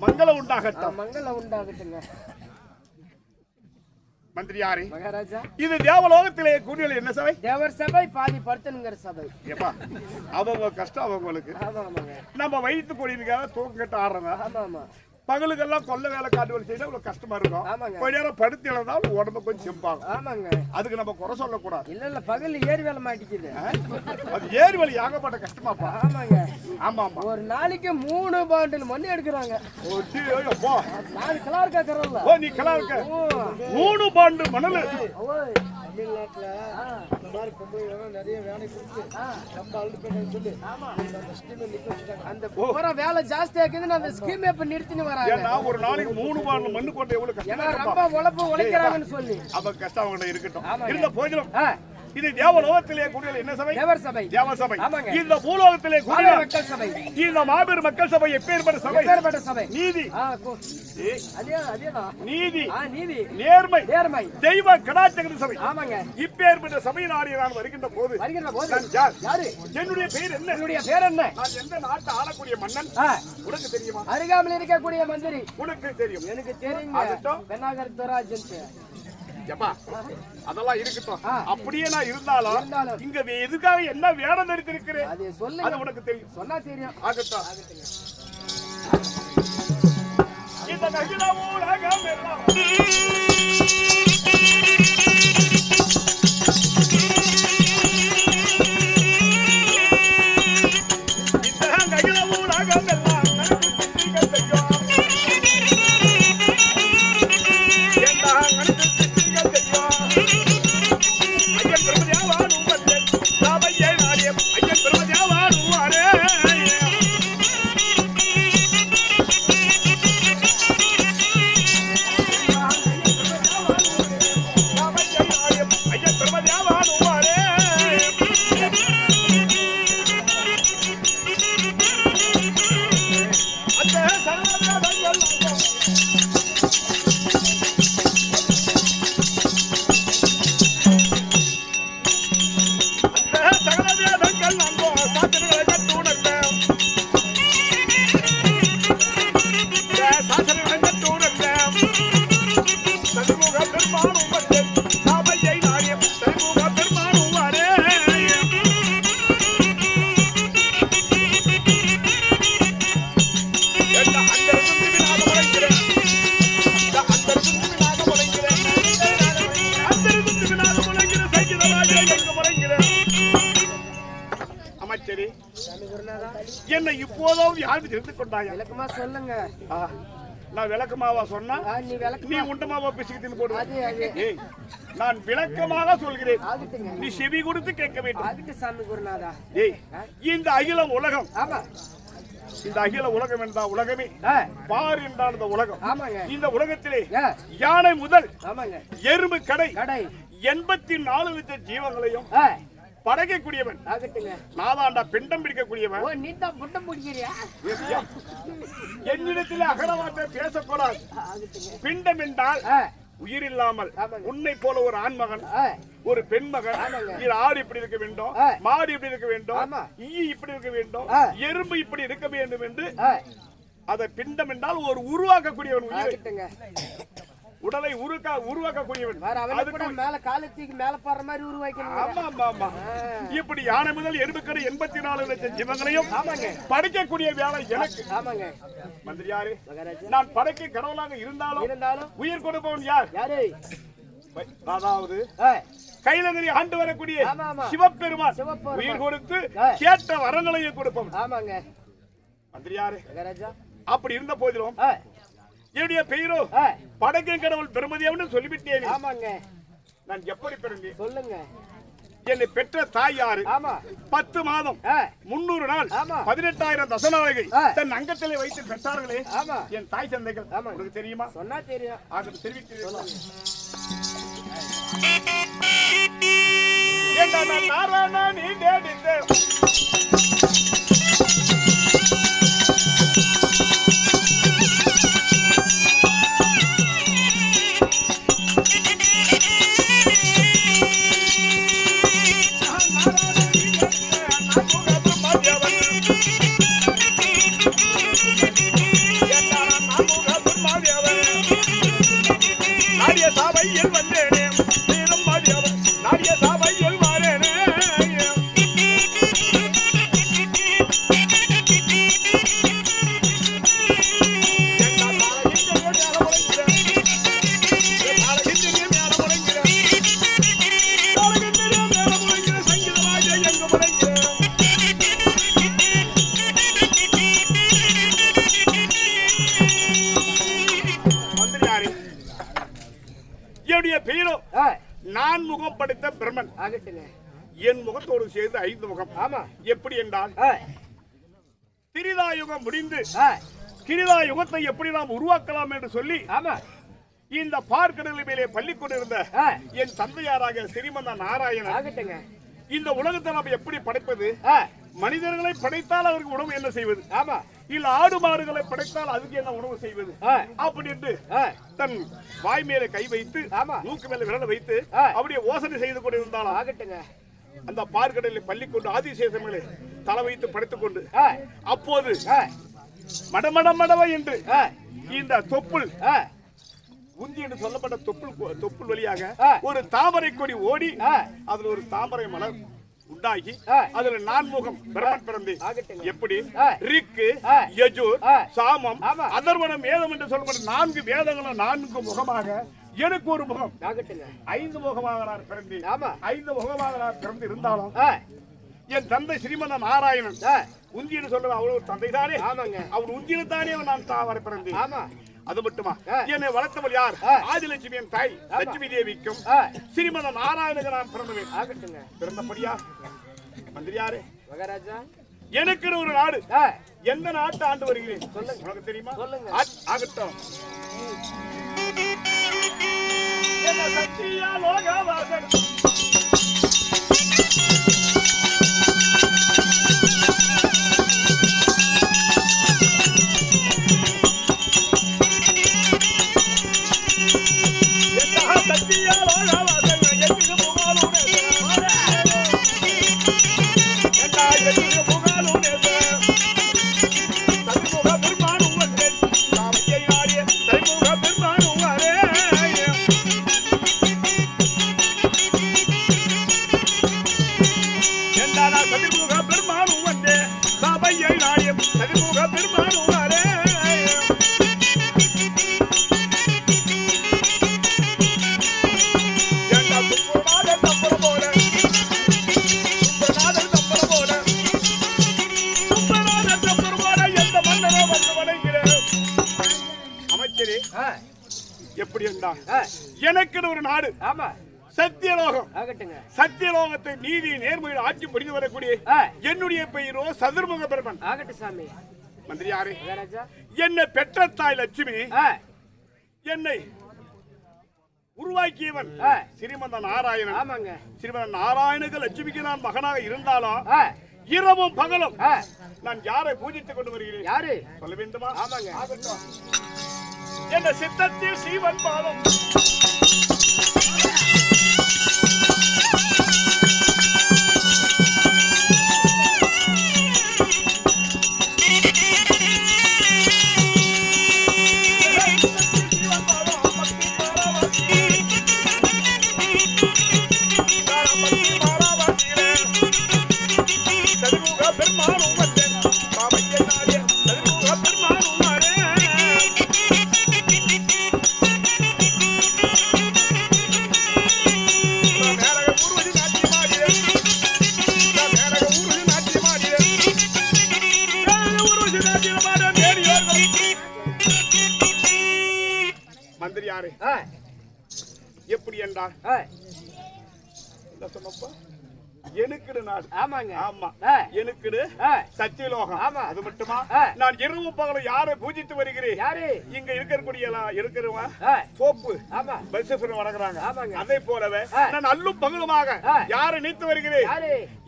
மங்களம் உண்டாகட்டும். மங்களம் உண்டாகட்டுங்க. மந்திரியாரே, மகாராஜா, இது தேவலோகத்திலே கூடிய என்ன சபை? தேவர் சபை, பாதி படுத்தனுங்கிற சபை. ஏப்பா, அவங்க கஷ்டம் அவங்களுக்கு. நம்ம வயிற்று கொடிக்காக தூக்கம் கட்ட ஆடுறாங்க. ஆமா ஆமா. பகலுக்கெல்லாம் கொல்ல வேலை காட்டு வேலை செய்யணும், இவ்வளவு கஷ்டமா இருக்கும். கொஞ்ச நேரம் படுத்து இழந்தாலும் உடம்பு கொஞ்சம் செம்பாகும். ஆமாங்க. அதுக்கு நம்ம குறை சொல்லக்கூடாது. இல்ல இல்ல, பகல் ஏரி வேலை மாட்டிக்குது. அது ஏரி வேலை ஆகப்பட்ட கஷ்டமாப்பா. ஆமாங்க. ஆமா ஆமா. ஒரு நாளைக்கு 3 பாண்டில் மண்ணு எடுக்கிறாங்க. 4 கிலோ இருக்கறல்ல. ஓ, நீ கிலோ இருக்க. 3 பாண்டு மணல். தமிழ்நாட்டுல இந்த மாதிரி பொம்பளைங்க நிறைய வேலை கொடுத்து நம்ம அழுப்பேன்னு சொல்லி அந்த ஸ்கீம் நிக்க வச்சுட்டாங்க. அந்த போற வேலை ஜாஸ்தியா இருக்குதுன்னு அந்த ஸ்கீம் இப்ப நிறுத்தின்னு வராங்க. ஏன்னா ஒரு நாளைக்கு 3 பாண்டு மண்ணு போட்டு எவ்வளவு கஷ்டம். ஏன்னா ரொம்ப உழைக்கிறாங்கன்னு சொல்லி அப்ப கஷ்டம் அவங்க இருக்கட்டும். இருந்த போதிலும் இது தேவலோகத்திலே கூடிய என்ன சபை? தேவர் சபை. தேவ சபை. இந்த பூலோகத்திலே கூடிய மக்கள் சபை. இந்த மாபெரும் மக்கள் சபை எப்பேற்பட்ட சபை? எப்பேற்பட்ட சபை? நீதி. அதேதான். நீதி. நீதி. நேர்மை. நேர்மை. தெய்வ கடாட்சகர சபை. ஆமாங்க. இப்பேற்பட்ட சபை நாடி நான் வருகின்ற போது யாரு? என்னுடைய பேர் என்ன? என்னுடைய பேர் என்ன? நான் எந்த நாட்டை ஆளக்கூடிய மன்னன் உனக்கு தெரியுமா? அருகாமையில் இருக்கக்கூடிய மந்திரி. உனக்கு தெரியும்? எனக்கு தெரியுங்க. பெண்ணாகர் துராஜன். அதெல்லாம் இருக்கட்டும். அப்படியே நான் இருந்தாலும் இங்க எதுக்காக என்ன வேடம் எடுத்திருக்கிறேன் அது உனக்கு தெரியும். சொன்னா தெரியும். ஆகட்டும். இந்த நகில ஊரகம் எல்லாம் என்ன இப்போதும் யாருக்கு தெரிந்து கொண்டாயா? விளக்கமா சொல்லுங்க. நான் விளக்கமாவா சொன்னா நீ உண்டமாவா பிசுக்கு போடுவேன். நான் விளக்கமாக சொல்கிறேன், நீ செவி கொடுத்து கேட்க வேண்டும். இந்த அகிலம் உலகம், இந்த அகில உலகம் என்றா உலகமே பார் என்றால் இந்த உலகம். இந்த உலகத்திலே யானை முதல் எறும்பு கடை 84 லட்சம் ஜீவங்களையும் படைக்கக்கூடியவன் நாதாண்டா பிண்டம் பிடிக்கக்கூடியவன். என்னிடத்தில் அகரவார்த்தை பேசக்கூடாது. பிண்டம் என்றால் உயிர் இல்லாமல் உன்னை போல ஒரு ஆண்மகன் ஒரு பெண்மகன். ஆடு இப்படி இருக்க வேண்டும், மாடு இப்படி இருக்க வேண்டும், ஈ இப்படி இருக்க வேண்டும், எறும்பு இப்படி இருக்க வேண்டும் என்று அதை பிண்டம் என்றால் ஒரு உருவாக்கக்கூடியவன். உயிர் உடலை உருவாக்கக்கூடியவன். இப்படி யானை முதல் எறும்புக்கடை 84 லட்சம் ஜீவங்களையும் படைக்கக்கூடிய வேலை எனக்கு. மந்திரியாரே, நான் படைக்க கடவுளாக இருந்தாலும் உயிர் கொடுப்பவன் யார்? அதாவது கைலகிரி ஆண்டு வரக்கூடிய சிவபெருமான் உயிர் கொடுத்து கேட்ட வரங்களையும் கொடுப்பவன். மந்திரியாரே, அப்படி இருந்த போதிலும் என்னுடைய பெயரோ படைக்கும் கடவுள் பிரம்மதேவன் சொல்லிவிட்டேன். ஆமாங்க. நான் எப்படி பிறந்தேன் சொல்லுங்க. என்னை பெற்ற தாய் யாரு? 10 மாதம் 300 நாள் 18,000 தசநாயகை தன் அங்கத்திலே வைத்து பெற்றார்களே என் தாய் தந்தைகள். உங்களுக்கு தெரியுமா? சொன்னா தெரியும். அதை தெரிவிக்கிறேன். என்ன நாராயணா நீ தேடித்த சபையில் வந்தேனே தீரம் மாறியவன் நாடிய சபையில் மாறேனே. பெயரோ நான் முகம் படைத்த பிரம்மன். என் முகத்தோடு சேர்ந்து 5 முகம். எப்படி என்றால் திரிதா யுகம் முடிந்து கிரிதா யுகத்தை எப்படி நாம் உருவாக்கலாம் என்று சொல்லி இந்த பார்க்கடலின் மேலே பள்ளி கொண்டிருந்த என் தந்தையாராக ஸ்ரீமந்த நாராயணன் இந்த உலகத்தை நாம் எப்படி படைப்பது, மனிதர்களை படைத்தால் அவருக்கு உணவு என்ன செய்வது, இல்ல ஆடு மாடுகளை படைத்தால் அதுக்கு என்ன உணவு செய்வது அப்படின்னு தன் வாய் மேல கை வைத்து மூக்கு மேல விரல வைத்து அப்படியே யோசனை செய்து கொண்டிருந்தாலும் அந்த பார்க்கடலில் பள்ளி கொண்டு ஆதிசேஷங்களே தலை வைத்து படைத்துக் கொண்டு அப்போது மடமடமடவ என்று இந்த தொப்புள் உந்தி என்று சொல்லப்பட்ட தொப்புள் வழியாக ஒரு தாமரை கொடி ஓடி அதுல ஒரு தாமரை மலர் உண்டாகி அதுல 4 முகம் பிரம்மன் பிறந்து எப்படி ரிக்கு யஜுர் சாமம் அதர்வனம் வேதம் என்று சொல்லப்பட்ட 4 வேதங்களும் 4 முகமாக எனக்கு ஒரு முகம் 5 முகமாக நான் பிறந்தேன். 5 முகமாக நான் பிறந்து இருந்தாலும் என் தந்தை ஸ்ரீமந்த நாராயணன் உந்தின்னு சொல்றது அவரு தந்தை தானே. அவர் உந்தியில தானே நான் தாவரை பிறந்தேன். அது மட்டுமா என்னை வளர்த்தவள் யார்? ஆதிலட்சுமி என் தாய் லட்சுமி தேவிக்கும் ஸ்ரீமந்த நாராயணனுக்கு நான் பிறந்தவேன். பிறந்தபடியா மந்திரியாரே மகாராஜா எனக்கு ஒரு நாடு எந்த நாட்டை ஆண்டு வருகிறேன் சொல்லுங்க. உனக்கு தெரியுமா? ஆகட்டும். என்ன சக்தியா லோகவாசன் எப்படி என்றால் எனக்கு ஒரு நாடு சத்தியலோகம். சத்தியலோகத்தை நீதி நேர்மையில் ஆட்சி புரிந்து வரக்கூடிய என்னுடைய பெயரோ சதுர்முக பிரம்மன். மந்திரியாரே என்னை பெற்ற தாய் லட்சுமி என்னை உருவாக்கியவன் ஸ்ரீமந்த நாராயணன். ஸ்ரீமந்த நாராயணுக்கு லட்சுமிக்கு நான் மகனாக இருந்தாலும் இரவும் பகலும் நான் யாரை பூஜித்துக் கொண்டு வருகிறேன் சொல்ல வேண்டுமா? என்ன சித்தத்தில் சீவன் பாதம் எப்படி என்றால் என்ன சொன்னப்ப எனக்குடு நாடு. ஆமாங்க. ஆமா, எனக்குடு சத்தியலோகம். ஆமா. அது மட்டுமா, நான் இரவு பகலும் யாரை பூஜித்து வருகிறேன்? யாரு? இங்க இருக்கிறவங்க போப்பு பலிசேஸ்வரன் வணங்குறாங்க. அதே போலவே நான் அல்லும் பகலுமாக யாரை நீத்து வருகிறேன்?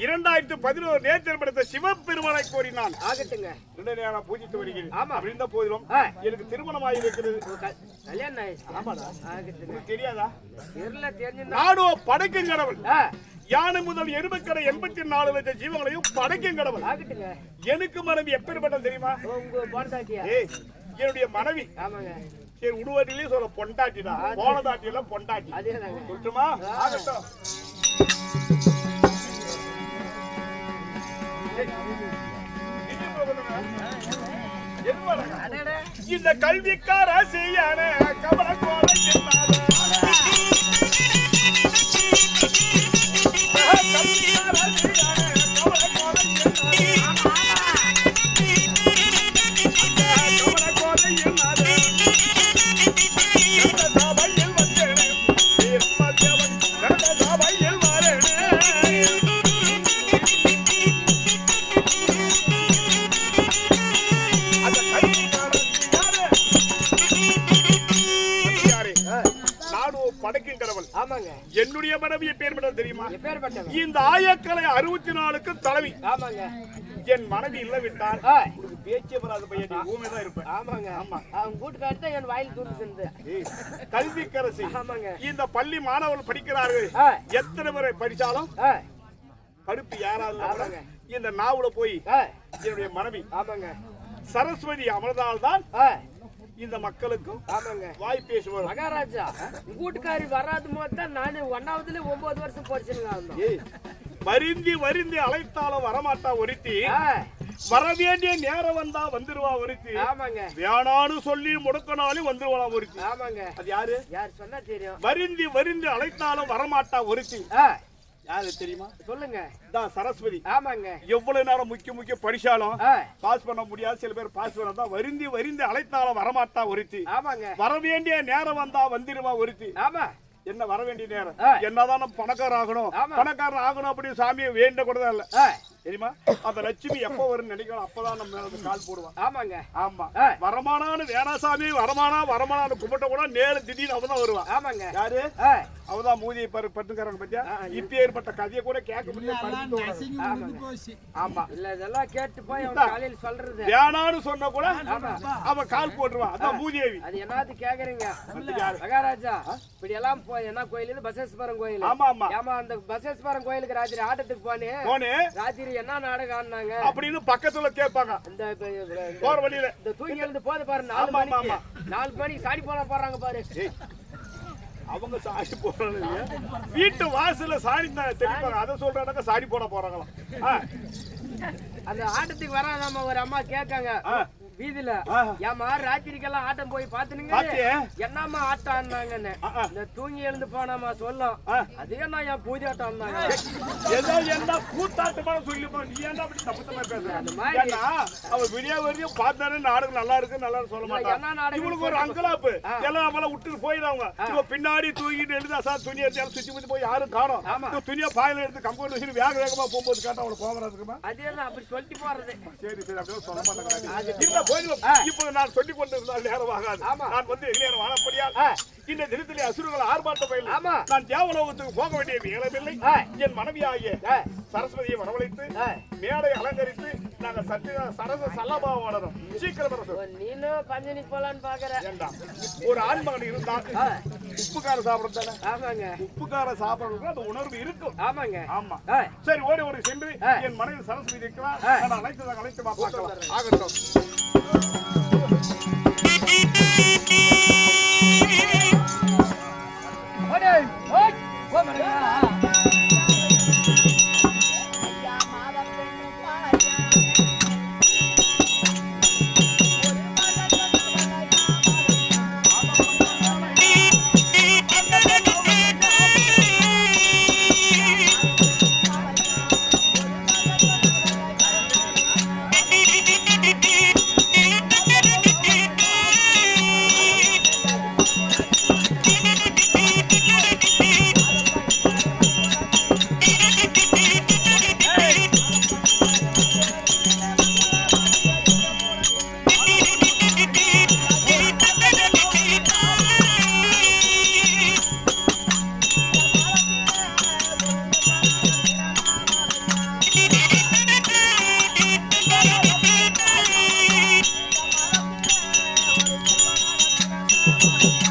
2011 நேத்திரப்படுத்த சிவபெருமானை கோரினான். ஆகட்டுங்க. 2 நேரம் பூஜித்து வருகிறேன். அப்படின்ற போதிலும் எனக்கு திருமணமாகி இருக்கிறது. கல்யாணம் ஆயிடுச்சு. ஆமாடா. ஆகட்டுங்க. தெரியாதா? தெரியல. தெரிஞ்சு நாடோ படைக்கும் கடவுள். யானை முதல் எருமைக்கடை 84 லட்சம் ஜீவங்களையும் படைக்கும் கடவுள். எனக்கு மனைவி எப்பேற்பட்டது தெரியுமா? என்னுடைய மனைவி சரி உடுவட்டிலே சொல்ல பொண்டாட்டிடா, போனதாட்டி எல்லாம் பொண்டாட்டி. சொல்லுமா? ஆகட்டும். இந்த கல்விக்கார செய்யான கவல கோலை என்னுடைய மனைவியை பேர் தெரியுமா? இந்த ஆயக்கலை 64க்கு தலைவி. என் மனைவி இல்ல விட்டால் பேச்சே வராது பையன், நீ ஊமைதான் இருப்பேன். கல்விக்கரசி. இந்த பள்ளி மாணவர்கள் படிக்கிறார்கள். எத்தனை பேரை படிச்சாலும் படிப்பு யாராவது இந்த நாவுல போய் என்னுடைய மனைவி சரஸ்வதி அமர்ந்தால்தான் இந்த மக்களுக்கும் வாய் பேசுவார். மகாராஜா கூட்டுக்காரி வராது போது நானு 1வதுல 9 வருஷம் படிச்சிருக்கேன். வருந்தி வருந்தி அழைத்தாலும் வரமாட்டா ஒருத்தி, வர வேண்டிய நேரம் வந்தா வந்துருவா ஒருத்தி. வேணான்னு சொல்லி முடக்கினாலும் வந்துருவா ஒருத்தி. அது யாரு? யார் சொன்னா தெரியும். வருந்தி வருந்தி அழைத்தாலும் வரமாட்டா ஒருத்தி. யாரு தெரியுமா? சொல்லுங்க. சரஸ்வதி. ஆமாங்க. எவ்வளவு நேரம் முக்கிய படிச்சாலும் பாஸ் பண்ண முடியாது. சில பேர் பாஸ் பண்ணா வருந்தி வருந்தி அழைத்தாலும் வரமாட்டா ஒருத்தி. வர வேண்டிய நேரம் வந்தா வந்துருவா ஒருத்தி. என்ன வர வேண்டிய நேரம்? என்னதான் பணக்காரன் ஆகணும், பணக்காரன் ஆகணும் அப்படின்னு சாமியை வேண்ட கூட இல்ல தெரியுமா? அந்த லட்சுமி எப்ப வரும் நினைக்கலாம், அப்பதான் நம்ம மேல கால் போடுவான். ஆமா. வரமானான்னு வேணாசாமி வரமானான்னு கும்பிட்ட கூட நேரம் திடீர்னு அவதான் வருவான். யாரு? அவதான் மூதியை பட்டுக்காரங்க பத்தியா? இப்ப ஏற்பட்ட கதையை கூட கேட்க முடியாது. ஆமா. இல்ல இதெல்லாம் கேட்டு போய் காலையில சொல்றது வேணான்னு சொன்ன கூட அவன் கால் போட்டுருவான். அதான் மூதேவி. அது என்னது கேக்குறீங்க மகாராஜா? இப்படி எல்லாம் போய் என்ன கோயில்? பசேஸ்வரம் கோயில். ஆமா. அந்த பசேஸ்வரம் கோயிலுக்கு ராத்திரி ஆட்டத்துக்கு போனே ராத்திரி என்ன நாடகம் ஆடினாங்க அப்படின்னு பக்கத்துல கேட்பாங்க. இந்த போற வழியில இந்த தூங்கி எழுந்து போது பாரு 4 மணிக்கு சாடி போறாங்க பாரு. அவங்க சாடி போறாங்க, வீட்டு வாசல்ல சாடி தெளிப்பாங்க. அதை சொல்றாங்க சாடி போட போறாங்களாம். அந்த ஆட்டத்துக்கு வராதாம ஒரு அம்மா கேட்காங்க வீதியில, ஏமா ராத்திரிக்கெல்லாம் ஆட்டம் போய் பாத்துனுங்க, என்னம்மா ஆட்டம் ஆடினாங்கன்னு. இந்த தூங்கி எழுந்து போனாமா சொல்லும், அது என்ன என் பூஜை ஆட்டம் ஆடினாங்க. ஏதோ என்ன கூத்தாட்டமா சொல்லி நீ ஏன்டா அப்படி தப்புத்தமா பேசுற? அந்த மாதிரி அவ விடியா வரையும் பார்த்தானே நாடகம் நல்லா இருக்கு சொல்ல மாட்டான். இவனுக்கு ஒரு அங்கலாப்பு எல்லாம் நம்மள விட்டுட்டு போயிடுவாங்க. இவ பின்னாடி தூக்கிட்டு எழுதி அசா துணி எடுத்து சுத்தி முத்தி போய் யாரும் காணும். துணியா பாயில எடுத்து கம்பௌண்ட் வச்சு வேகமா போகும்போது கேட்டா அவளை போகிறதுக்குமா? அதே அப்படி சொல்லிட்டு போறது. சரி அப்படியே சொல்ல மாட்டாங்க. இப்போது நான் சொல்லிக் கொண்டிருந்தால் நேரம் ஆகாது. நான் வந்து நேரம் வாழப்படியால் இந்த தினத்திலே அசுரர்கள் ஆர்ப்பாட்டம் பயில நான் தேவலோகத்துக்கு போக வேண்டிய நேரமில்லை. என் மனைவியாகிய சரஸ்வதியை வரவழைத்து மேடை அலங்கரித்து நாங்கள் சரச சல்லபா வாழணும். சீக்கிரம் நீனும் பஞ்சனி போலான்னு பாக்குறேன். ஒரு ஆண்மகன் இருந்தால் உப்புக்கார சாப்பிடத்தானே? உப்புக்கார சாப்பிடறதுக்கு அந்த உணர்வு இருக்கும். ஆமா. சரி ஓடி சென்று என் மனைவி சரஸ்வதி இருக்கிறார். நான் அழைத்து பார்க்கலாம். ஆகட்டும். ஆ